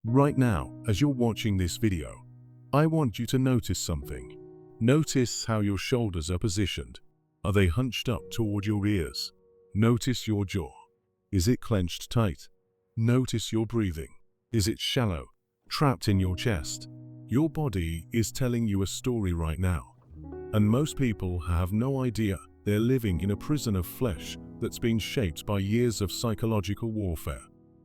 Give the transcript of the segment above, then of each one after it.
Right now, as you're watching this video, I want you to notice something. Notice how your shoulders are positioned. Are they hunched up toward your ears? Notice your jaw. Is it clenched tight? Notice your breathing. Is it shallow, trapped in your chest? Your body is telling you a story right now. And most people have no idea they're living in a prison of flesh that's been shaped by years of psychological warfare.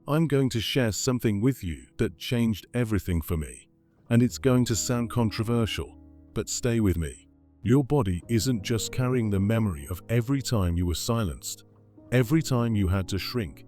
I'm going to share something with you that changed everything for me. And it's going to sound controversial, but stay with me. Your body isn't just carrying the memory of every time you were silenced, every time you had to shrink,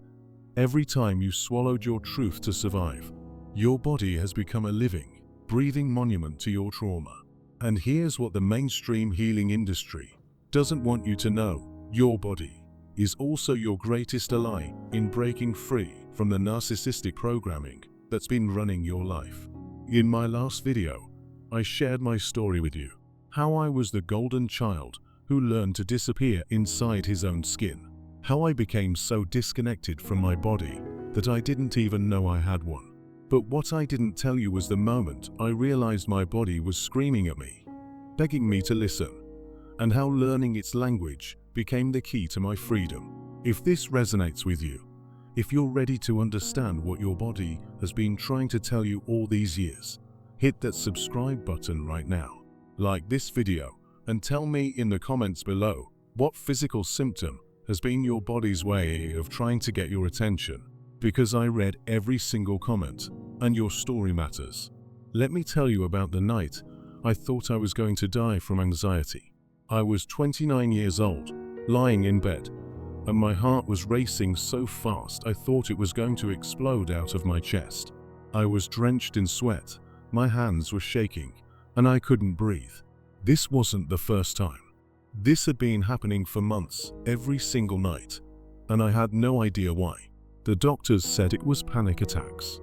every time you swallowed your truth to survive. Your body has become a living, breathing monument to your trauma. And here's what the mainstream healing industry doesn't want you to know. Your body is also your greatest ally in breaking free from the narcissistic programming that's been running your life. In my last video, I shared my story with you, how I was the golden child who learned to disappear inside his own skin, how I became so disconnected from my body that I didn't even know I had one. But what I didn't tell you was the moment I realized my body was screaming at me, begging me to listen, and how learning its language became the key to my freedom. If this resonates with you, if you're ready to understand what your body has been trying to tell you all these years, hit that subscribe button right now. Like this video and tell me in the comments below what physical symptom has been your body's way of trying to get your attention, because I read every single comment and your story matters. Let me tell you about the night I thought I was going to die from anxiety. I was 29 years old, lying in bed, and my heart was racing so fast I thought it was going to explode out of my chest. I was drenched in sweat, my hands were shaking, and I couldn't breathe. This wasn't the first time. This had been happening for months, every single night, and I had no idea why. The doctors said it was panic attacks.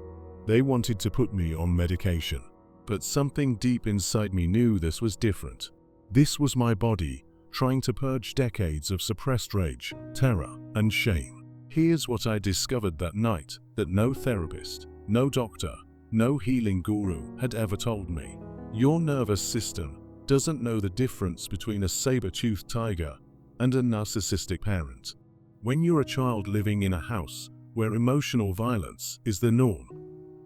They wanted to put me on medication, but something deep inside me knew this was different. This was my body trying to purge decades of suppressed rage, terror, and shame. Here's what I discovered that night that no therapist, no doctor, no healing guru had ever told me. Your nervous system doesn't know the difference between a saber-toothed tiger and a narcissistic parent. When you're a child living in a house where emotional violence is the norm,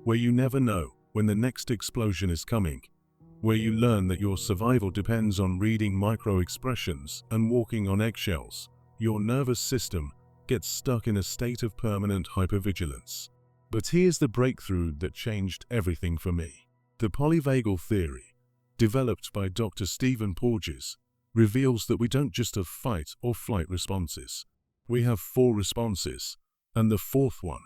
where you never know when the next explosion is coming, where you learn that your survival depends on reading micro-expressions and walking on eggshells, your nervous system gets stuck in a state of permanent hypervigilance. But here's the breakthrough that changed everything for me. The polyvagal theory, developed by Dr. Stephen Porges, reveals that we don't just have fight or flight responses. We have 4 responses, and the 4th one,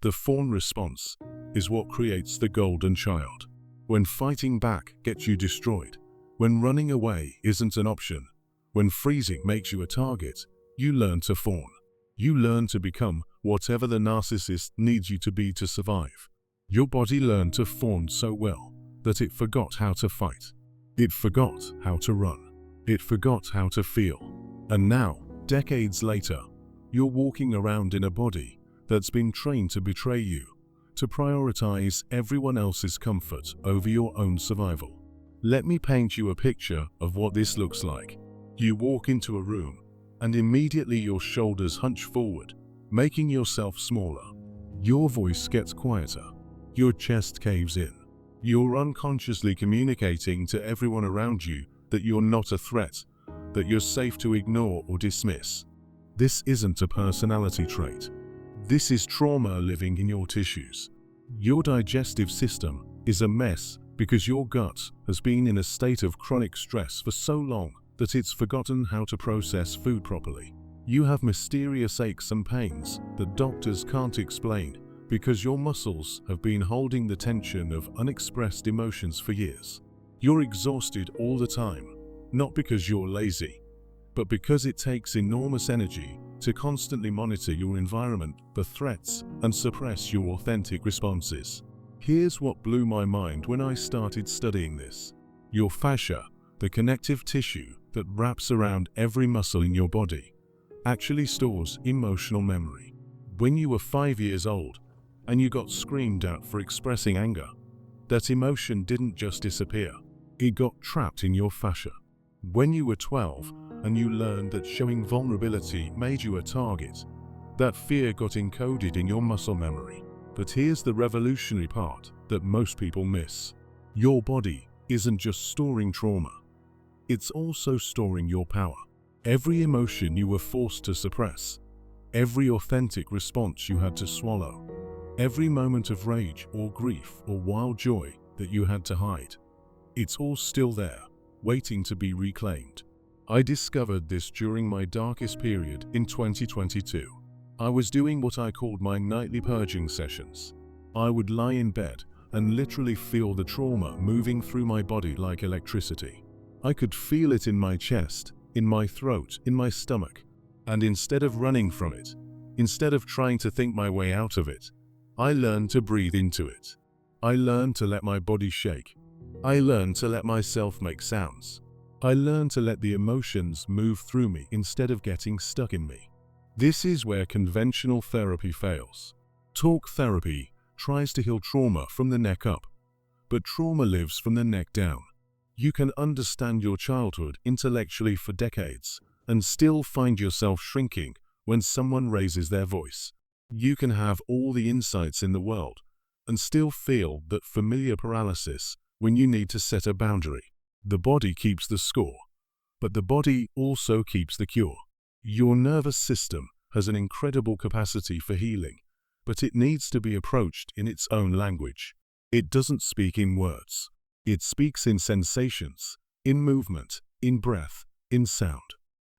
the fawn response, is what creates the golden child. When fighting back gets you destroyed, when running away isn't an option, when freezing makes you a target, you learn to fawn. You learn to become whatever the narcissist needs you to be to survive. Your body learned to fawn so well that it forgot how to fight. It forgot how to run. It forgot how to feel. And now, decades later, you're walking around in a body that's been trained to betray you, to prioritize everyone else's comfort over your own survival. Let me paint you a picture of what this looks like. You walk into a room, and immediately your shoulders hunch forward, making yourself smaller. Your voice gets quieter. Your chest caves in. You're unconsciously communicating to everyone around you that you're not a threat, that you're safe to ignore or dismiss. This isn't a personality trait. This is trauma living in your tissues. Your digestive system is a mess because your gut has been in a state of chronic stress for so long that it's forgotten how to process food properly. You have mysterious aches and pains that doctors can't explain because your muscles have been holding the tension of unexpressed emotions for years. You're exhausted all the time, not because you're lazy, but because it takes enormous energy to constantly monitor your environment for threats and suppress your authentic responses. Here's what blew my mind when I started studying this. Your fascia, the connective tissue that wraps around every muscle in your body, actually stores emotional memory. When you were 5 years old, and you got screamed at for expressing anger. That emotion didn't just disappear, it got trapped in your fascia. When you were 12 and you learned that showing vulnerability made you a target, that fear got encoded in your muscle memory. But here's the revolutionary part that most people miss. Your body isn't just storing trauma, it's also storing your power. Every emotion you were forced to suppress, every authentic response you had to swallow, every moment of rage or grief or wild joy that you had to hide, it's all still there, waiting to be reclaimed. I discovered this during my darkest period in 2022. I was doing what I called my nightly purging sessions. I would lie in bed and literally feel the trauma moving through my body like electricity. I could feel it in my chest, in my throat, in my stomach. And instead of running from it, instead of trying to think my way out of it, I learned to breathe into it. I learned to let my body shake. I learned to let myself make sounds. I learned to let the emotions move through me instead of getting stuck in me. This is where conventional therapy fails. Talk therapy tries to heal trauma from the neck up, but trauma lives from the neck down. You can understand your childhood intellectually for decades and still find yourself shrinking when someone raises their voice. You can have all the insights in the world and still feel that familiar paralysis when you need to set a boundary. The body keeps the score, but the body also keeps the cure. Your nervous system has an incredible capacity for healing, but it needs to be approached in its own language. It doesn't speak in words. It speaks in sensations, in movement, in breath, in sound.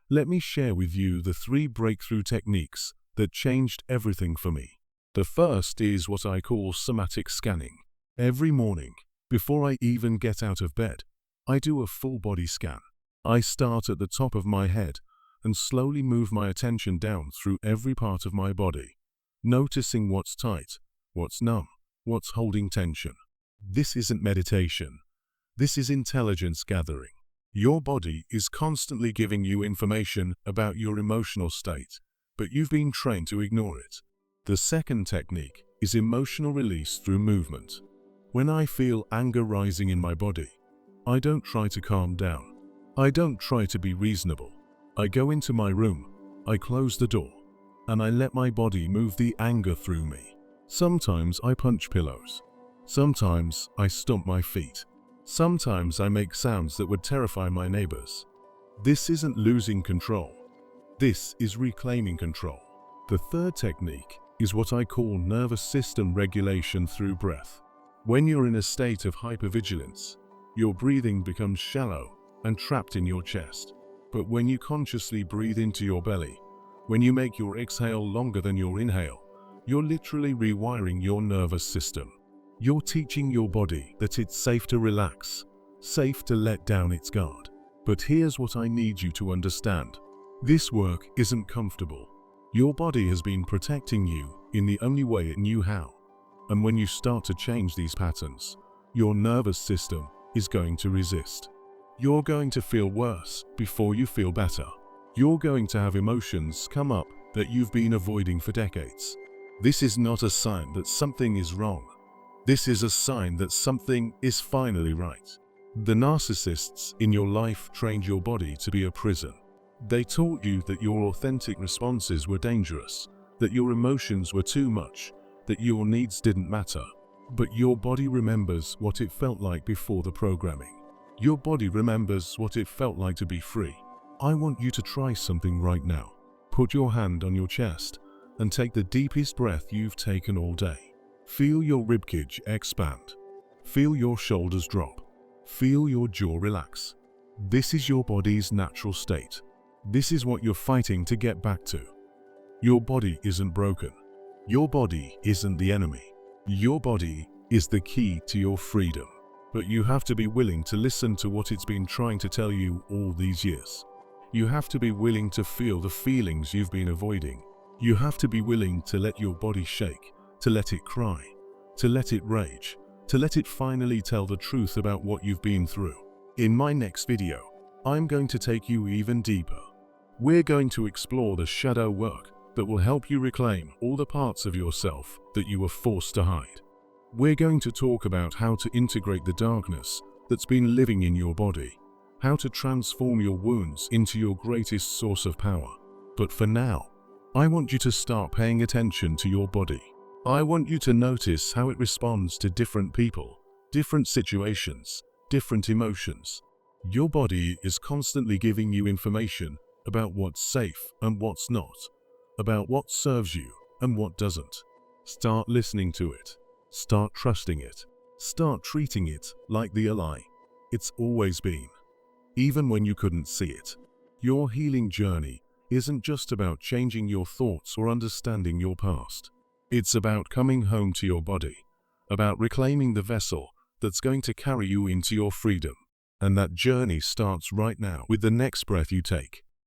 Let me share with you the 3 breakthrough techniques that changed everything for me. The first is what I call somatic scanning. Every morning, before I even get out of bed, I do a full body scan. I start at the top of my head and slowly move my attention down through every part of my body, noticing what's tight, what's numb, what's holding tension. This isn't meditation. This is intelligence gathering. Your body is constantly giving you information about your emotional state, but you've been trained to ignore it. The second technique is emotional release through movement. When I feel anger rising in my body, I don't try to calm down. I don't try to be reasonable. I go into my room, I close the door, and I let my body move the anger through me. Sometimes I punch pillows. Sometimes I stomp my feet. Sometimes I make sounds that would terrify my neighbors. This isn't losing control. This is reclaiming control. The third technique is what I call nervous system regulation through breath. When you're in a state of hypervigilance, your breathing becomes shallow and trapped in your chest. But when you consciously breathe into your belly, when you make your exhale longer than your inhale, you're literally rewiring your nervous system. You're teaching your body that it's safe to relax, safe to let down its guard. But here's what I need you to understand. This work isn't comfortable. Your body has been protecting you in the only way it knew how. And when you start to change these patterns, your nervous system is going to resist. You're going to feel worse before you feel better. You're going to have emotions come up that you've been avoiding for decades. This is not a sign that something is wrong. This is a sign that something is finally right. The narcissists in your life trained your body to be a prison. They taught you that your authentic responses were dangerous, that your emotions were too much, that your needs didn't matter. But your body remembers what it felt like before the programming. Your body remembers what it felt like to be free. I want you to try something right now. Put your hand on your chest and take the deepest breath you've taken all day. Feel your ribcage expand. Feel your shoulders drop. Feel your jaw relax. This is your body's natural state. This is what you're fighting to get back to. Your body isn't broken. Your body isn't the enemy. Your body is the key to your freedom. But you have to be willing to listen to what it's been trying to tell you all these years. You have to be willing to feel the feelings you've been avoiding. You have to be willing to let your body shake, to let it cry, to let it rage, to let it finally tell the truth about what you've been through. In my next video, I'm going to take you even deeper. We're going to explore the shadow work that will help you reclaim all the parts of yourself that you were forced to hide. We're going to talk about how to integrate the darkness that's been living in your body, how to transform your wounds into your greatest source of power. But for now, I want you to start paying attention to your body. I want you to notice how it responds to different people, different situations, different emotions. Your body is constantly giving you information about what's safe and what's not, about what serves you and what doesn't. Start listening to it. Start trusting it. Start treating it like the ally it's always been, even when you couldn't see it. Your healing journey isn't just about changing your thoughts or understanding your past. It's about coming home to your body, about reclaiming the vessel that's going to carry you into your freedom. And that journey starts right now with the next breath you take.